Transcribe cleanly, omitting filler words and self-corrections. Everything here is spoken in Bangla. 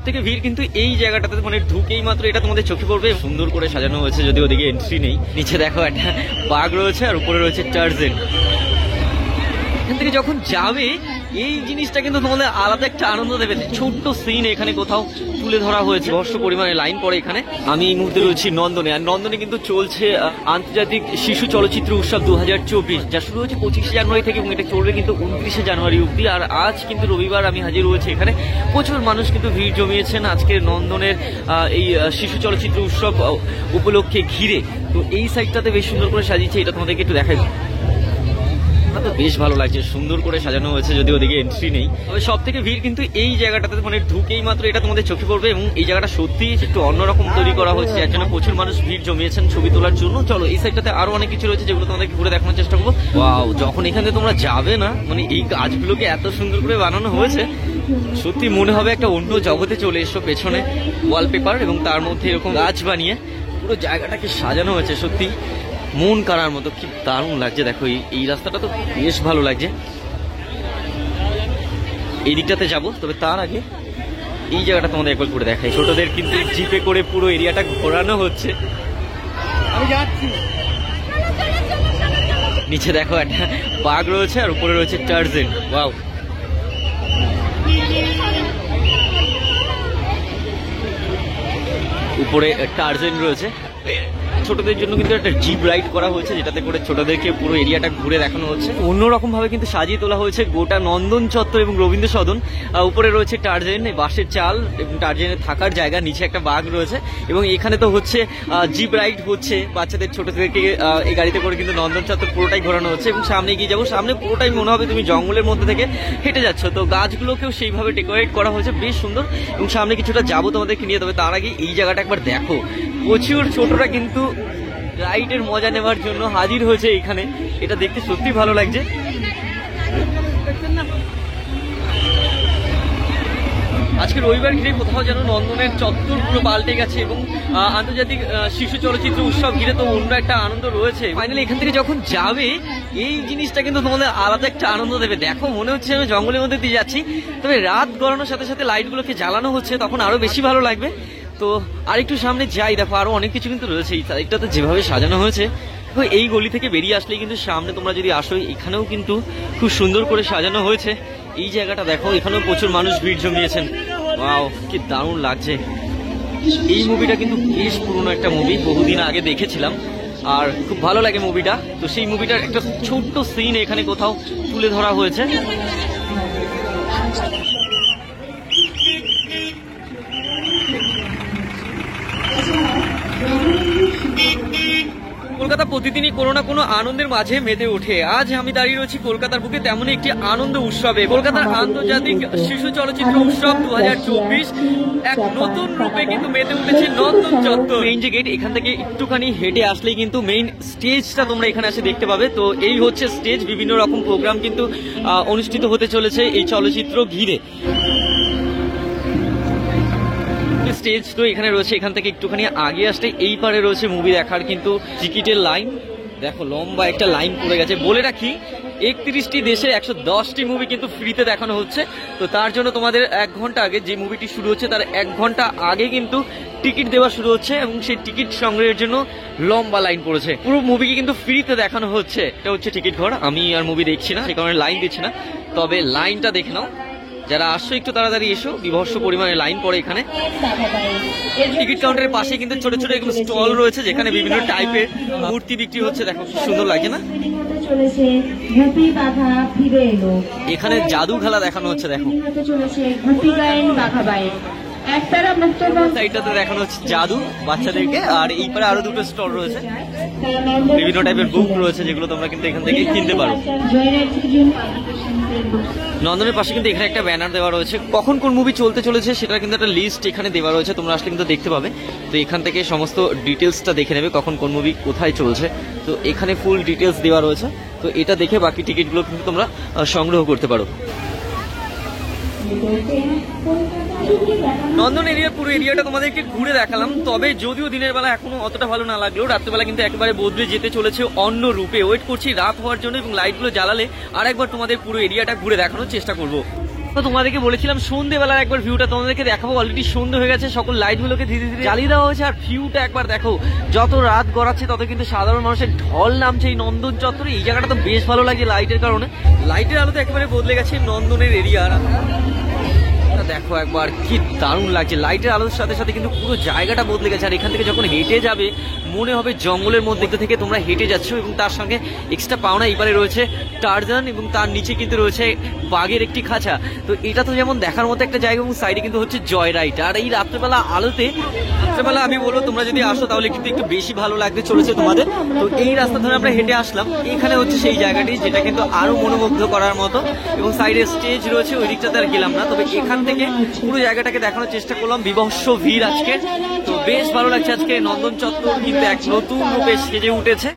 থেকে ভিড় কিন্তু এই জায়গাটাতে, মানে ঢুকেই মাত্র এটা তোমাদের চোখে পড়বে। সুন্দর করে সাজানো হয়েছে, যদি ওদিকে এন্ট্রি নেই। নিচে দেখো একটা বাঘ রয়েছে আর উপরে রয়েছে টার্জেন। এখান থেকে যখন যাবে এই জিনিসটা কিন্তু তোমাদের আলাদা একটা আনন্দ দেবে। ছোট্ট সিন এখানে কোথাও তুলে ধরা হয়েছে, বর্ষ পরিমাণে লাইন পড়ে এখানে। আমি এই মুহূর্তে রয়েছি নন্দনে, আর নন্দনে কিন্তু চলছে আন্তর্জাতিক শিশু চলচ্চিত্র উৎসব 2024, যা শুরু হচ্ছে 25শে জানুয়ারি থেকে এবং এটা চলবে কিন্তু 29শে জানুয়ারি অব্দি। আর আজ কিন্তু রবিবার আমি হাজির হয়েছি এখানে। প্রচুর মানুষ কিন্তু ভিড় জমিয়েছেন আজকের নন্দনের এই শিশু চলচ্চিত্র উৎসব উপলক্ষে ঘিরে। তো এই সাইডটাতে বেশ সুন্দর করে সাজিয়েছে, এটা তোমাদেরকে একটু দেখাই। তো বেশ ভালো লাগছে, সুন্দর করে সাজানো হয়েছে, যদি ওদিকে এন্ট্রি নেই। তবে সব থেকে ভিড় কিন্তু এই জায়গাটাতে, মানে ঢুকেই মাত্র এটা তোমাদের চোখে পড়বে। এবং এই জায়গাটা সত্যি একটু অন্যরকম তৈরি করা হয়েছে, যার জন্য প্রচুর মানুষ ভিড় জমিয়েছেন ছবি তোলার জন্য। চলো এই সাইডটাতে আরো অনেক কিছু রয়েছে, যেগুলো তোমাদেরকে ঘুরে দেখানোর চেষ্টা করবো। ওয়াও, যখন এখানে তোমরা যাবে না, মানে এই গাছগুলোকে এত সুন্দর করে বানানো হয়েছে, সত্যি মনে হবে একটা অন্য জগতে চলে এসো। পেছনে ওয়ালপেপার এবং তার মধ্যে এরকম গাছ বানিয়ে পুরো জায়গাটাকে সাজানো হয়েছে, সত্যি মন কাড়ার মতো। কি দারুণ লাগছে দেখো, এই রাস্তাটা তো বেশ ভালো লাগছে। এই দিকটাতে যাবো, তবে তার আগে এই জায়গাটা তোমাদের একবার ঘুরে দেখাই। ছোটদের কিন্তু জিপে করে পুরো এরিয়াটা ঘোরানো হচ্ছে। আমি যাচ্ছি। নিচে দেখো একটা বাঘ রয়েছে আর উপরে রয়েছে টার্জেন। ওয়াও, উপরে টার্জেন রয়েছে। ছোটদের জন্য কিন্তু একটা জিপ রাইড করা হয়েছে, যেটাতে করে ছোটদেরকে পুরো এরিয়াটা ঘুরে দেখানো হচ্ছে। অন্যরকম ভাবে কিন্তু সাজিয়ে তোলা হয়েছে গোটা নন্দন চত্বর এবং রবীন্দ্র সদন। উপরে রয়েছে টার্জেন, বাঁশের চাল এবং টার্জেনের থাকার জায়গা, নিচে একটা বাঘ রয়েছে। এবং এখানে তো হচ্ছে জিপ রাইড হচ্ছে, বাচ্চাদের ছোটদেরকে এই গাড়িতে করে কিন্তু নন্দন চত্বর পুরোটাই ঘোরানো হচ্ছে। এবং সামনে এগিয়ে যাবো, সামনে পুরোটাই মনে হবে তুমি জঙ্গলের মধ্যে থেকে হেঁটে যাচ্ছ। তো গাছগুলোকেও সেইভাবে ডেকোরেট করা হয়েছে, বেশ সুন্দর। এবং সামনে কিছুটা যাবো তোমাদেরকে নিয়ে। তবে তার আগে এই জায়গাটা একবার দেখো, প্রচুর ছোটরা কিন্তু রাইডের মজা নেওয়ার জন্য হাজির হয়েছে এখানে। এটা দেখতে সত্যি ভালো লাগছে। আজকে রবিবার ঘিরে কোথাও যেন নন্দনের চত্বর পুরো পাল্টে গেছে এবং আন্তর্জাতিক শিশু চলচ্চিত্র উৎসব ঘিরে তো অন্য একটা আনন্দ রয়েছে। ফাইনালি এখান থেকে যখন যাবে এই জিনিসটা কিন্তু তোমাদের আলাদা একটা আনন্দ দেবে। দেখো মনে হচ্ছে আমি জঙ্গলের মধ্যে দিয়ে যাচ্ছি, তবে রাত গড়ানোর সাথে সাথে লাইটগুলোকে জ্বালানো হচ্ছে, তখন আরো বেশি ভালো লাগবে। তো আরেকটু সামনে যাই, দেখো আরো অনেক কিছু কিন্তু রয়েছে। এই সাইডটাতে যেভাবে সাজানো হয়েছে, এই গলি থেকে বেরিয়ে আসলেই কিন্তু সামনে তোমরা যদি আসো, এখানেও কিন্তু খুব সুন্দর করে সাজানো হয়েছে। এই জায়গাটা দেখো, এখানেও প্রচুর মানুষ ভিড় জমিয়েছেন। ওয়াও, কি দারুণ লাগছে। এই মুভিটা কিন্তু বেশ পুরনো একটা মুভি, বহুদিন আগে দেখেছিলাম আর খুব ভালো লাগে মুভিটা। তো সেই মুভিটার একটা ছোট্ট সিন এখানে কোথাও তুলে ধরা হয়েছে। কলকাতা প্রতিদিনই কোনো না কোনো আনন্দের মাঝে মেতে ওঠে। আজ আমি দাঁড়িয়ে রয়েছি কলকাতার বুকে তেমনই একটি আনন্দ উৎসবে, কলকাতার আন্তর্জাতিক শিশু চলচ্চিত্র উৎসব 2024 এক নতুন রূপে কিন্তু মেতে উঠেছে নন্দন চত্বর। মেইন যে গেট, এখান থেকে একটুখানি হেঁটে আসলেই কিন্তু মেইন স্টেজটা তোমরা এখানে এসে দেখতে পাবে। তো এই হচ্ছে স্টেজ, বিভিন্ন রকম প্রোগ্রাম কিন্তু অনুষ্ঠিত হতে চলেছে এই চলচ্চিত্র ঘিরে। স্টেজ তো এখানে রয়েছে, এখান থেকে একটুখানি আগে আসলে এই পারে রয়েছে মুভি দেখার কিন্তু টিকিটের লাইন। দেখো লম্বা একটা লাইন পড়ে গেছে। বলে রাখি 31টি দেশে 110টি মুভি কিন্তু ফ্রিতে দেখানো হচ্ছে। তো তার জন্য তোমাদের 1 ঘন্টা আগে, যে মুভিটি শুরু হচ্ছে তার 1 ঘন্টা আগে কিন্তু টিকিট দেওয়া শুরু হচ্ছে এবং সেই টিকিট সংগ্রহের জন্য লম্বা লাইন পড়েছে। পুরো মুভিকে কিন্তু ফ্রিতে দেখানো হচ্ছে। এটা হচ্ছে টিকিট ঘর। আমি আর মুভি দেখছি না, সে কারণে লাইন দিচ্ছি না, তবে লাইনটা দেখে নাও। যারা আসছো একটু তাড়াতাড়ি এসো, বিভৎস পরিমাণে লাইন পড়ে এখানে। টিকিট কাউন্টারের পাশে কিন্তু ছোট ছোট এগুলো স্টল রয়েছে, যেখানে বিভিন্ন টাইপের মূর্তি বিক্রি হচ্ছে। দেখো কি সুন্দর লাগে না? এখানে জাদু খেলা দেখানো হচ্ছে। দেখো সাইডটাতে দেখানো হচ্ছে জাদু বাচ্চাদেরকে, আর এই পারে আরো দুটো স্টল রয়েছে, বিভিন্ন টাইপের বুক রয়েছে, যেগুলো তোমরা কিন্তু এখান থেকে কিনতে পারো। নন্দনের পাশে কিন্তু এখানে একটা ব্যানার দেওয়া রয়েছে, কখন কোন মুভি চলতে চলেছে সেটা কিন্তু একটা লিস্ট এখানে দেওয়া রয়েছে, তোমরা আসলে কিন্তু দেখতে পাবে। তো এখান থেকে সমস্ত ডিটেলসটা দেখে নেবে, কখন কোন মুভি কোথায় চলছে। তো এখানে ফুল ডিটেলস দেওয়া রয়েছে। তো এটা দেখে বাকি টিকিটগুলো কিন্তু তোমরা সংগ্রহ করতে পারো। নন্দন এরিয়ার পুরো এরিয়াটা তোমাদেরকে ঘুরে দেখালাম, তবে যদিও দিনের বেলা এখনো অতটা ভালো না লাগলেও রাত্রেবেলা কিন্তু একেবারে বদলে যেতে চলেছে অন্য রূপে। ওয়েট করছি রাত হওয়ার জন্য এবং লাইটগুলো জ্বালালে আর একবার তোমাদের পুরো এরিয়াটা ঘুরে দেখানোর চেষ্টা করবো। তো তোমাদেরকে বলেছিলাম সন্ধ্যেবেলার একবার ভিউটা তোমাদেরকে দেখাবো, অলরেডি সন্ধ্যে হয়ে গেছে, সকল লাইট গুলোকে ধীরে ধীরে জ্বালিয়ে দেওয়া হয়েছে। আর ভিউটা একবার দেখো, যত রাত গড়াচ্ছে তত কিন্তু সাধারণ মানুষের ঢল নামছে এই নন্দন চত্বরে। এই জায়গাটা তো বেশ ভালো লাগছে লাইটের কারণে, লাইটের আলোতে একেবারে বদলে গেছে নন্দনের এরিয়া। দেখো একবার কি দারুণ লাগছে, লাইটের আলোর সাথে সাথে কিন্তু পুরো জায়গাটা বদলে গেছে। আর এখান থেকে যখন হেঁটে যাবে মনে হবে জঙ্গলের মধ্যে থেকে তোমরা হেঁটে যাচ্ছ, এবং তার সঙ্গে এক্সট্রা পাওনা এবারে রয়েছে টারজান, এবং তার নিচে কিন্তু রয়েছে বাঘের একটি খাঁচা। তো এটা তো যেমন দেখার মতো একটা জায়গা, এবং সাইডে কিন্তু হচ্ছে জয় রাইড। আর এই রাত্রেবেলা আলোতে, রাত্রেবেলা আমি বলবো তোমরা যদি আসো তাহলে কিন্তু একটু বেশি ভালো লাগতে চলেছে তোমাদের। তো এই রাস্তা ধরে আমরা হেঁটে আসলাম, এখানে হচ্ছে সেই জায়গাটি যেটা কিন্তু আরো মনোমুগ্ধ করার মতো, এবং সাইডে স্টেজ রয়েছে, ওই দিকটাতে আর গেলাম না। তবে এখান থেকে পুরো জায়গাটাকে দেখানোর চেষ্টা করলাম। বিভৎস ভিড় আজকে, তো বেশ ভালো লাগছে। আজকে নন্দন চত্বর কিন্তু এক নতুন রূপে সেজে উঠেছে।